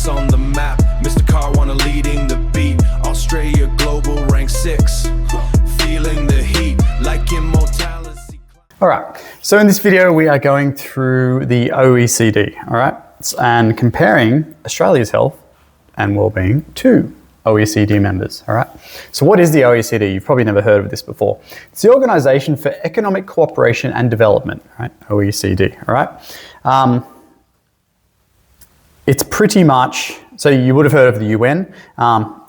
us on the map. Mr. Caruana leading the beat. Australia global rank 6. Feeling the heat like immortality. All right, so in this video, we are going through the OECD, all right, and comparing Australia's health and wellbeing to OECD members, all right? So what is the OECD? You've probably never heard of this before. It's the Organization for Economic Cooperation and Development, right? OECD, all right? It's pretty much, so you would have heard of the UN.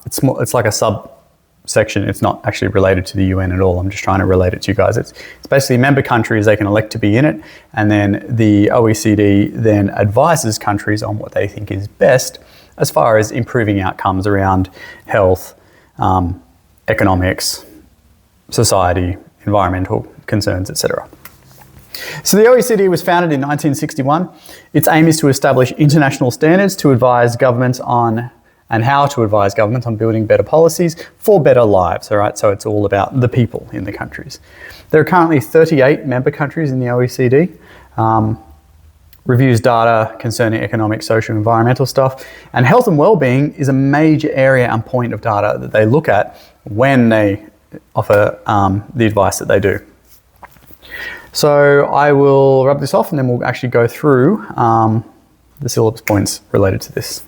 It's like a subsection. It's not actually related to the UN at all. I'm just trying to relate it to you guys. It's basically member countries, they can elect to be in it, and then the OECD then advises countries on what they think is best as far as improving outcomes around health, economics, society, environmental concerns, etc. So the OECD was founded in 1961. Its aim is to establish international standards to advise governments on and how to advise governments on building better policies for better lives, all right? So it's all about the people in the countries. There are currently 38 member countries in the OECD. Reviews data concerning economic, social, environmental stuff. And health and wellbeing is a major area and point of data that they look at when they offer the advice that they do. So I will rub this off and then we'll actually go through the syllabus points related to this.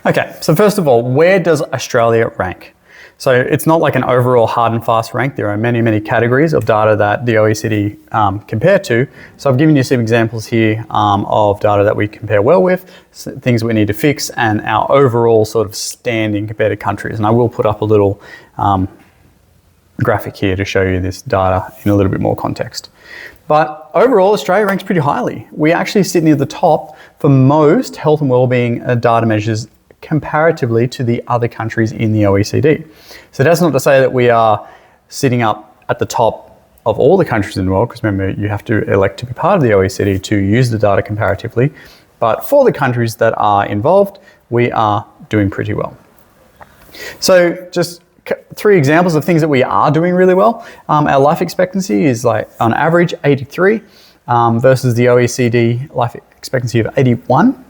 Okay, so first of all, where does Australia rank? So it's not like an overall hard and fast rank. There are many, many categories of data that the OECD compare to. So I've given you some examples here of data that we compare well with, things we need to fix, and our overall sort of standing compared to countries. And I will put up a little graphic here to show you this data in a little bit more context. But overall, Australia ranks pretty highly. We actually sit near the top for most health and wellbeing data measures comparatively to the other countries in the OECD. So that's not to say that we are sitting up at the top of all the countries in the world, because remember, you have to elect to be part of the OECD to use the data comparatively. But for the countries that are involved, we are doing pretty well. So just 3 examples of things that we are doing really well. Our life expectancy is like on average 83 versus the OECD life expectancy of 81.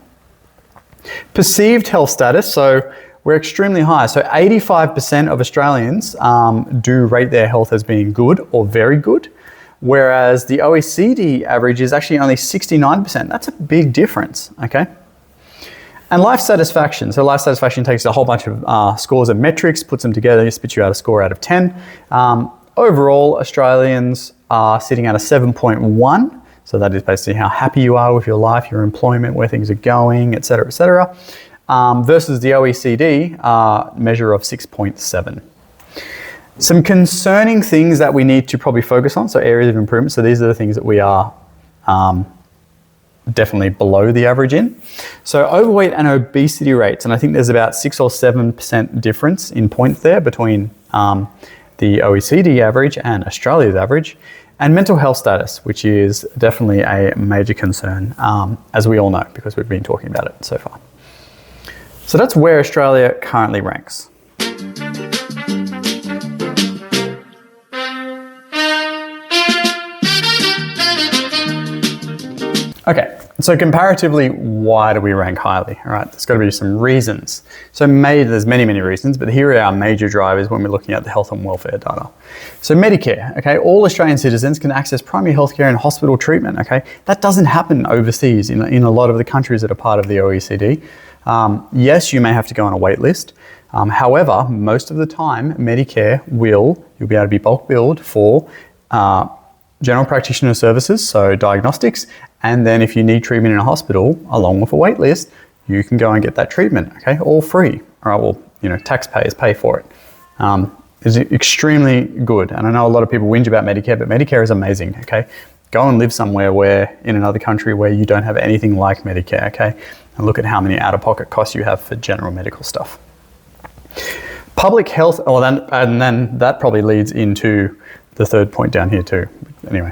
Perceived health status, so we're extremely high. So 85% of Australians do rate their health as being good or very good, whereas the OECD average is actually only 69%. That's a big difference, okay? And life satisfaction. So life satisfaction takes a whole bunch of scores and metrics, puts them together, spits you out a score out of 10. Overall, Australians are sitting at a 7.1. So that is basically how happy you are with your life, your employment, where things are going, et cetera, versus the OECD measure of 6.7. Some concerning things that we need to probably focus on, so areas of improvement. So these are the things that we are definitely below the average in. So overweight and obesity rates, and I think there's about 6 or 7% difference in points there between the OECD average and Australia's average. And mental health status, which is definitely a major concern, as we all know, because we've been talking about it so far. So that's where Australia currently ranks. Okay, so comparatively, why do we rank highly? All right, there's got to be some reasons. So there's many, many reasons, but here are our major drivers when we're looking at the health and welfare data. So Medicare, okay, all Australian citizens can access primary healthcare and hospital treatment, okay? That doesn't happen overseas in a lot of the countries that are part of the OECD. Yes, you may have to go on a wait list. However, most of the time, Medicare you'll be able to be bulk billed for general practitioner services, so diagnostics, and then if you need treatment in a hospital, along with a wait list, you can go and get that treatment, okay, all free. All right, well, taxpayers pay for it. It's extremely good, and I know a lot of people whinge about Medicare, but Medicare is amazing, okay? Go and live somewhere in another country where you don't have anything like Medicare, okay? And look at how many out-of-pocket costs you have for general medical stuff. Public health, and then that probably leads into the third point down here too. Anyway,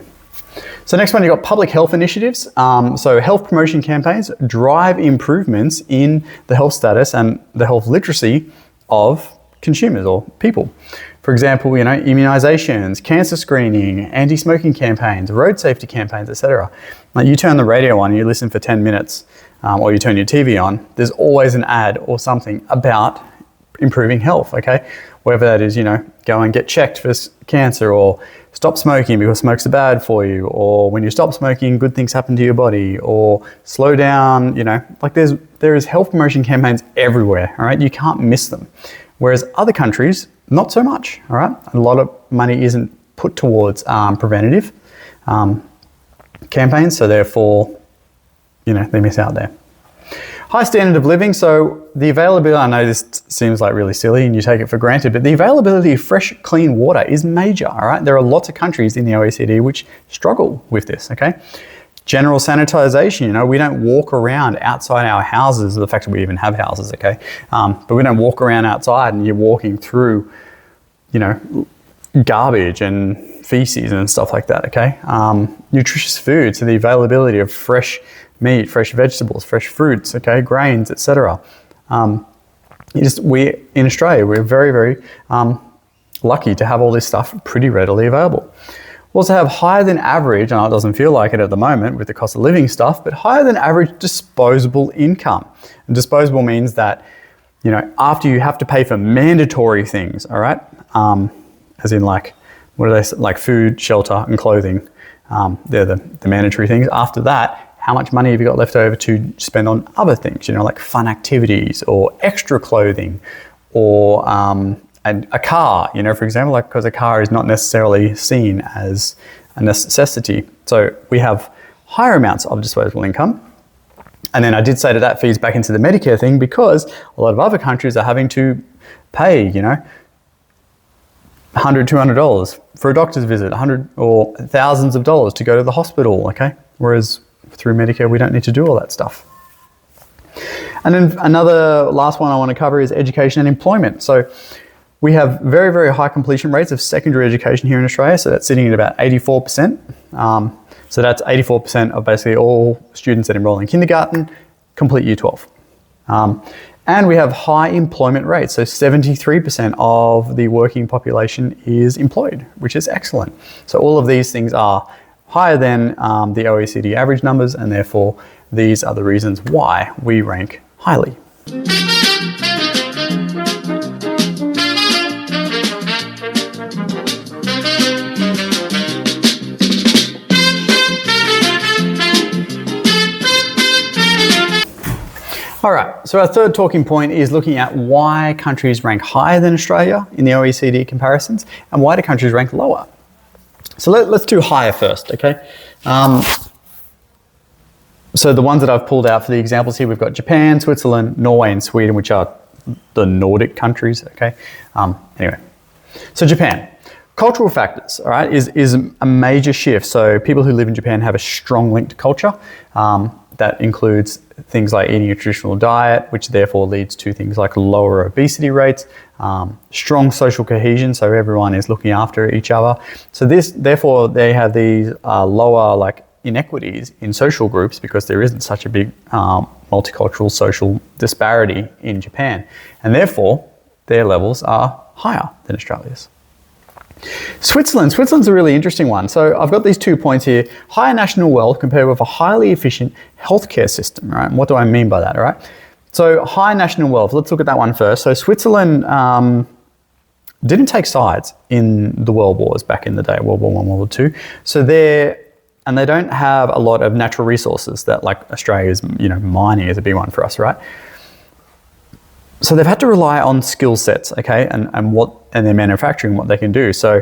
so next one, you've got public health initiatives. So health promotion campaigns drive improvements in the health status and the health literacy of consumers or people. For For example, immunizations, cancer screening, anti-smoking campaigns, road safety campaigns, etc. Like you turn the radio on, you listen for 10 minutes, or you turn your TV on, there's always an ad or something about improving health, okay? Whether that is, go and get checked for cancer, or stop smoking because smoke's bad for you, or when you stop smoking, good things happen to your body, or slow down, like there is health promotion campaigns everywhere, all right? You can't miss them. Whereas other countries, not so much, all right? A lot of money isn't put towards preventative campaigns, so therefore, they miss out there. High standard of living, so the availability, I know this seems like really silly and you take it for granted, but the availability of fresh, clean water is major, all right? There are lots of countries in the OECD which struggle with this, okay? General sanitization, we don't walk around outside our houses, the fact that we even have houses, okay? But we don't walk around outside and you're walking through, garbage and feces and stuff like that, okay? Nutritious food, so the availability of fresh meat, fresh vegetables, fresh fruits, okay, grains, etc. We in Australia, we're very, very lucky to have all this stuff pretty readily available. We also have higher than average, and it doesn't feel like it at the moment with the cost of living stuff, but higher than average disposable income. And disposable means that, after you have to pay for mandatory things, all right? As in like, what are they, like food, shelter, and clothing. They're the mandatory things. After that, how much money have you got left over to spend on other things, like fun activities or extra clothing or a car, for example, like because a car is not necessarily seen as a necessity. So we have higher amounts of disposable income. And then I did say that feeds back into the Medicare thing because a lot of other countries are having to pay, $100, $200 for a doctor's visit, $100 or thousands of dollars to go to the hospital, okay? Whereas through Medicare, we don't need to do all that stuff. And then another last one I want to cover is education and employment. So we have very, very high completion rates of secondary education here in Australia. So that's sitting at about 84%. So that's 84% of basically all students that enroll in kindergarten complete year 12. And we have high employment rates. So 73% of the working population is employed, which is excellent. So all of these things are higher than the OECD average numbers, and therefore these are the reasons why we rank highly. All right, so our third talking point is looking at why countries rank higher than Australia in the OECD comparisons, and why do countries rank lower. So let's do higher first, okay? So the ones that I've pulled out for the examples here, we've got Japan, Switzerland, Norway, and Sweden, which are the Nordic countries, okay? Anyway, so Japan. Cultural factors, all right, is a major shift. So people who live in Japan have a strong link to culture. That includes things like eating a traditional diet, which therefore leads to things like lower obesity rates, strong social cohesion, so everyone is looking after each other. So therefore they have these lower inequities in social groups because there isn't such a big multicultural social disparity in Japan. And therefore their levels are higher than Australia's. Switzerland's a really interesting one. So I've got these 2 points here. Higher national wealth compared with a highly efficient healthcare system, right? And what do I mean by that, all right? So high national wealth, let's look at that one first. So Switzerland didn't take sides in the world wars back in the day, World War I, World War II. So they don't have a lot of natural resources that like Australia's, mining is a big one for us, right? So they've had to rely on skill sets, okay, and their manufacturing, what they can do. So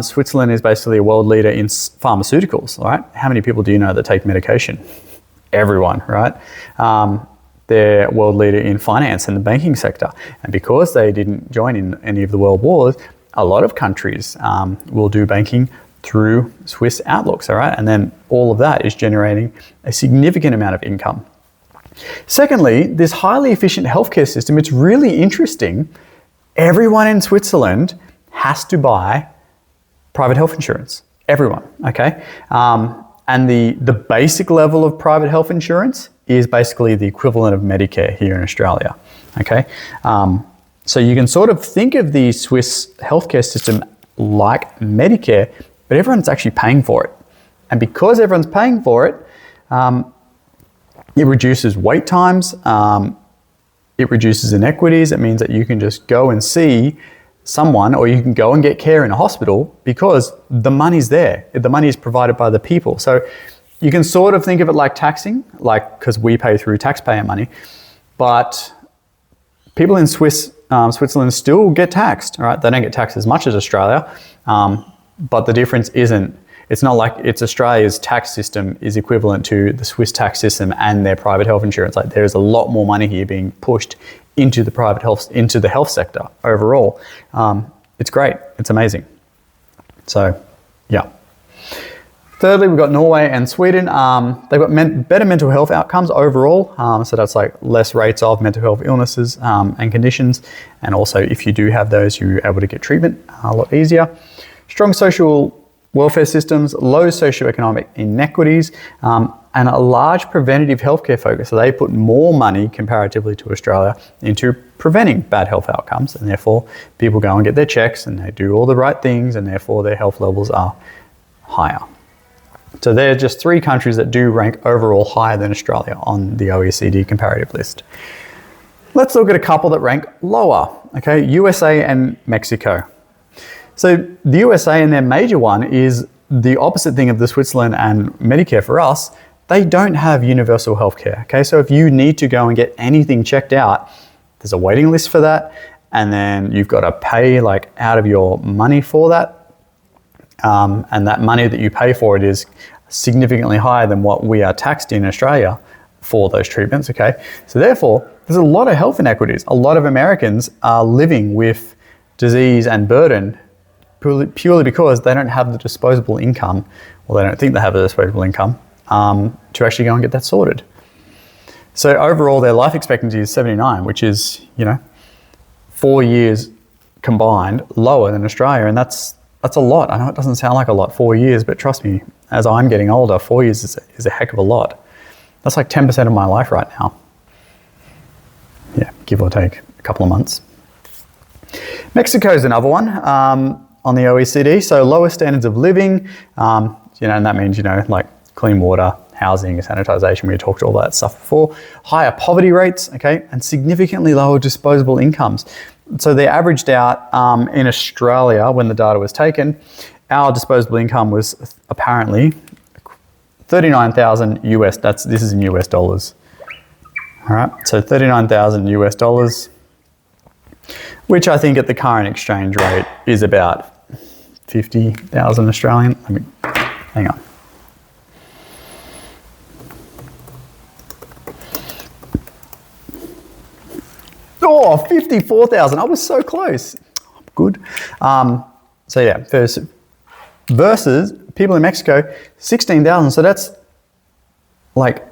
Switzerland is basically a world leader in pharmaceuticals, all right? How many people do you know that take medication? Everyone, right? They're world leader in finance and the banking sector. And because they didn't join in any of the world wars, a lot of countries will do banking through Swiss outlooks, all right? And then all of that is generating a significant amount of income. Secondly, this highly efficient healthcare system, it's really interesting. Everyone in Switzerland has to buy private health insurance. Everyone, okay? And the basic level of private health insurance is basically the equivalent of Medicare here in Australia, okay? So you can sort of think of the Swiss healthcare system like Medicare, but everyone's actually paying for it. And because everyone's paying for it, it reduces wait times, it reduces inequities. It means that you can just go and see someone, or you can go and get care in a hospital because the money's there. The money is provided by the people. So you can sort of think of it like taxing, like, because we pay through taxpayer money, but people in Switzerland still get taxed, all right? They don't get taxed as much as Australia, but the difference isn't, it's not like it's Australia's tax system is equivalent to the Swiss tax system and their private health insurance. Like, there's a lot more money here being pushed into the private health, into the health sector overall. It's great, it's amazing. So, yeah. Thirdly, we've got Norway and Sweden. They've got better mental health outcomes overall. So that's like less rates of mental health illnesses and conditions. And also, if you do have those, you're able to get treatment a lot easier. Strong social welfare systems, low socioeconomic inequities, and a large preventative healthcare focus. So they put more money comparatively to Australia into preventing bad health outcomes. And therefore, people go and get their checks and they do all the right things, and therefore their health levels are higher. So they're just 3 countries that do rank overall higher than Australia on the OECD comparative list. Let's look at a couple that rank lower, okay? USA and Mexico. So the USA, and their major one, is the opposite thing of the Switzerland and Medicare for us. They don't have universal healthcare, okay? So if you need to go and get anything checked out, there's a waiting list for that, and then you've got to pay like out of your money for that. And that money that you pay for it is significantly higher than what we are taxed in Australia for those treatments, okay? So therefore, there's a lot of health inequities. A lot of Americans are living with disease and burden purely because they don't have the disposable income, or they don't think they have the disposable income, to actually go and get that sorted. So overall, their life expectancy is 79, which is, 4 years combined lower than Australia, and that's a lot. I know it doesn't sound like a lot, 4 years, but trust me, as I'm getting older, 4 years is a heck of a lot. That's like 10% of my life right now. Yeah, give or take a couple of months. Mexico is another one on the OECD. So lower standards of living, and that means, like clean water, housing, sanitization. We talked all that stuff before. Higher poverty rates, okay, and significantly lower disposable incomes. So they averaged out in Australia when the data was taken, our disposable income was apparently 39,000 US. This is in US dollars. All right, so 39,000 US dollars, which I think at the current exchange rate is about 50,000 Australian. Hang on. Oh, 54,000. I was so close. Good. So yeah, versus people in Mexico, 16,000. So that's like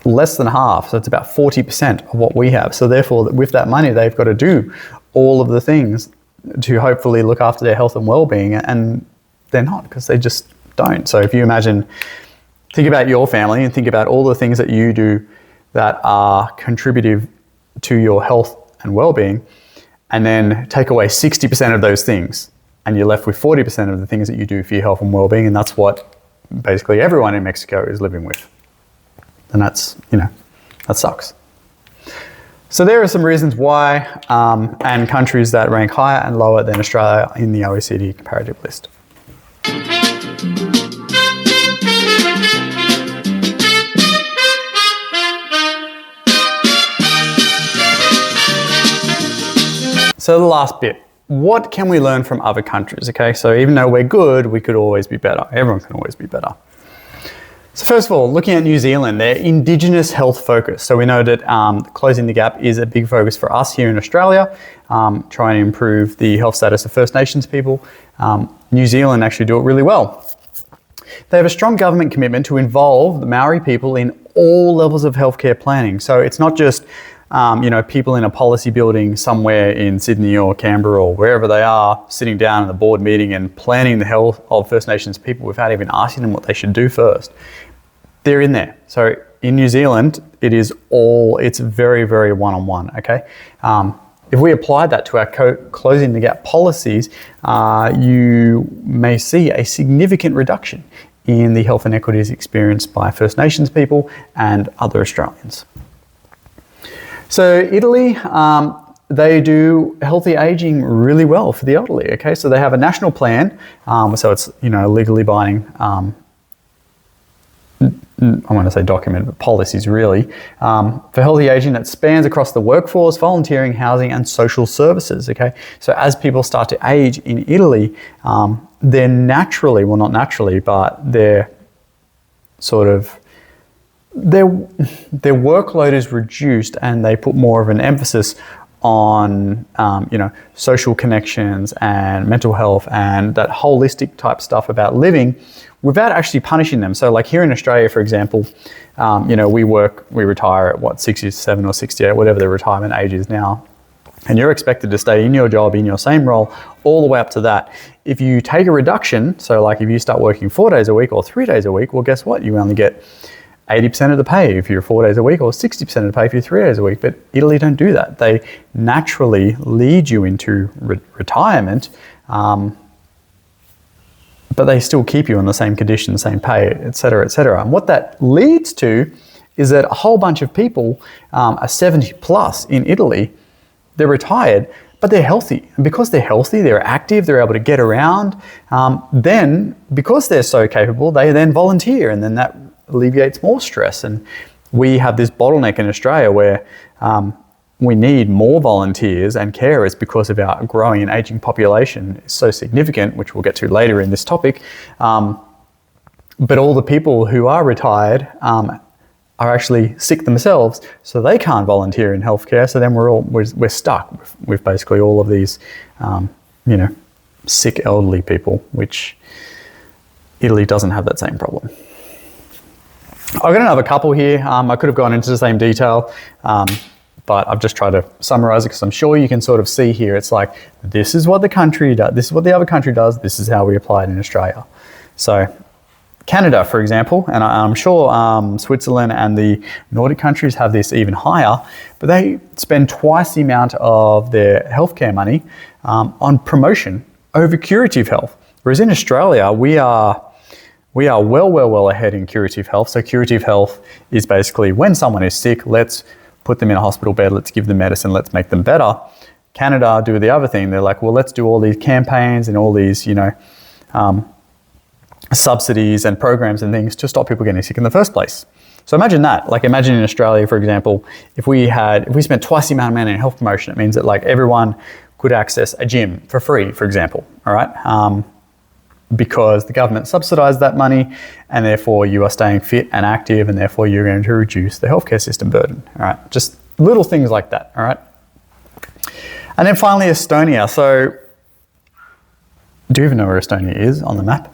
less than half. So it's about 40% of what we have. So therefore, with that money, they've got to do all of the things to hopefully look after their health and well-being, and they're not, because they just don't. So if you think about your family and think about all the things that you do that are contributive to your health and well-being, and then take away 60% of those things, and you're left with 40% of the things that you do for your health and well-being, and that's what basically everyone in Mexico is living with. And that's, that sucks. So there are some reasons why, and countries that rank higher and lower than Australia in the OECD comparative list. So the last bit, what can we learn from other countries? Okay, so even though we're good, we could always be better. Everyone can always be better. So first of all, looking at New Zealand, they're Indigenous health focused. So we know that closing the gap is a big focus for us here in Australia, trying to improve the health status of First Nations people. New Zealand actually do it really well. They have a strong government commitment to involve the Maori people in all levels of healthcare planning. So it's not just people in a policy building somewhere in Sydney or Canberra or wherever they are, sitting down in the board meeting and planning the health of First Nations people without even asking them what they should do first. They're in there. So in New Zealand, it's very, very one-on-one, okay? If we applied that to our closing the gap policies, you may see a significant reduction in the health inequities experienced by First Nations people and other Australians. So Italy, they do healthy aging really well for the elderly, okay? So they have a national plan, so it's, legally binding, I want to say document, but policies really, for healthy aging that spans across the workforce, volunteering, housing, and social services, okay? So as people start to age in Italy, they're naturally, well not naturally, but they're sort of, their workload is reduced and they put more of an emphasis on social connections and mental health and that holistic type stuff about living without actually punishing them. So like here in Australia, for example, we retire at 67 or 68, whatever the retirement age is now. And you're expected to stay in your job, in your same role, all the way up to that. If you take a reduction, so like if you start working 4 days a week or 3 days a week, well, guess what? You only get 80% of the pay if you're 4 days a week or 60% of the pay if you're 3 days a week. But Italy don't do that. They naturally lead you into retirement, but they still keep you on the same conditions, same pay, et cetera, et cetera. And what that leads to is that a whole bunch of people are 70 plus in Italy, they're retired, but they're healthy. And because they're healthy, they're active, they're able to get around, then because they're so capable, they then volunteer, and then that alleviates more stress. And we have this bottleneck in Australia where we need more volunteers and carers because of our growing and aging population is so significant, which we'll get to later in this topic. But all the people who are retired are actually sick themselves, so they can't volunteer in healthcare. So then we're stuck with basically all of these, sick elderly people, which Italy doesn't have that same problem. I've got another couple here. I could have gone into the same detail, but I've just tried to summarize it because I'm sure you can sort of see here. It's like, this is what the country does, this is what the other country does, this is how we apply it in Australia. So Canada, for example, and I'm sure Switzerland and the Nordic countries have this even higher, but they spend twice the amount of their healthcare money on promotion over curative health. Whereas in Australia, we are well ahead in curative health. So curative health is basically when someone is sick, let's put them in a hospital bed, let's give them medicine, let's make them better. Canada do the other thing. They're like, well, let's do all these campaigns and all these, subsidies and programs and things to stop people getting sick in the first place. So imagine that. Like imagine in Australia, for example, if we spent twice the amount of money in health promotion, it means that like everyone could access a gym for free, for example, all right? Because the government subsidised that money and therefore you are staying fit and active and therefore you're going to reduce the healthcare system burden, all right? Just little things like that, all right? And then finally, Estonia. So do you even know where Estonia is on the map?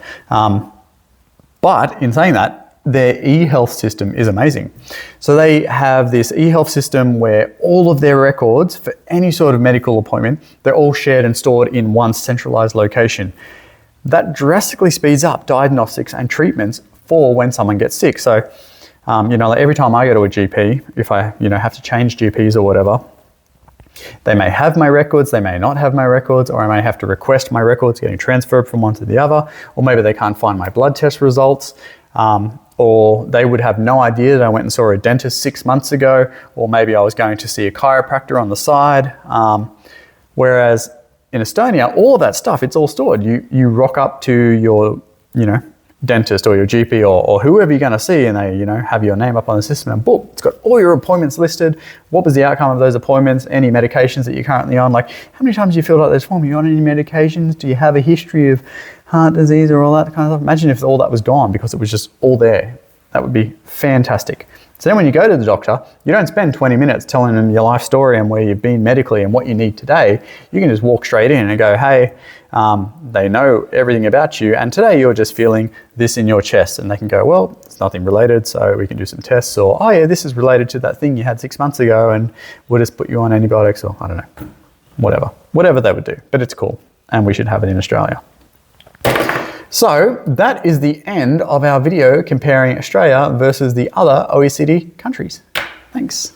But in saying that, their e-health system is amazing. So they have this e-health system where all of their records for any sort of medical appointment, they're all shared and stored in one centralised location. That drastically speeds up diagnostics and treatments for when someone gets sick. So, like every time I go to a GP, if I, have to change GPs or whatever, they may have my records, they may not have my records, or I may have to request my records getting transferred from one to the other, or maybe they can't find my blood test results, or they would have no idea that I went and saw a dentist 6 months ago, or maybe I was going to see a chiropractor on the side. Whereas in Estonia, all of that stuff, it's all stored. You rock up to your, dentist or your GP or whoever you're going to see, and they, have your name up on the system and boom, it's got all your appointments listed. What was the outcome of those appointments? Any medications that you're currently on? Like, how many times do you filled out this form? Are you on any medications? Do you have a history of heart disease or all that kind of stuff? Imagine if all that was gone because it was just all there. That would be fantastic. So then when you go to the doctor, you don't spend 20 minutes telling them your life story and where you've been medically and what you need today. You can just walk straight in and go, hey, they know everything about you, and today you're just feeling this in your chest, and they can go, well, it's nothing related, so we can do some tests, or, oh yeah, this is related to that thing you had 6 months ago, and we'll just put you on antibiotics, or I don't know, whatever they would do. But it's cool, and we should have it in Australia. So that is the end of our video comparing Australia versus the other OECD countries. Thanks.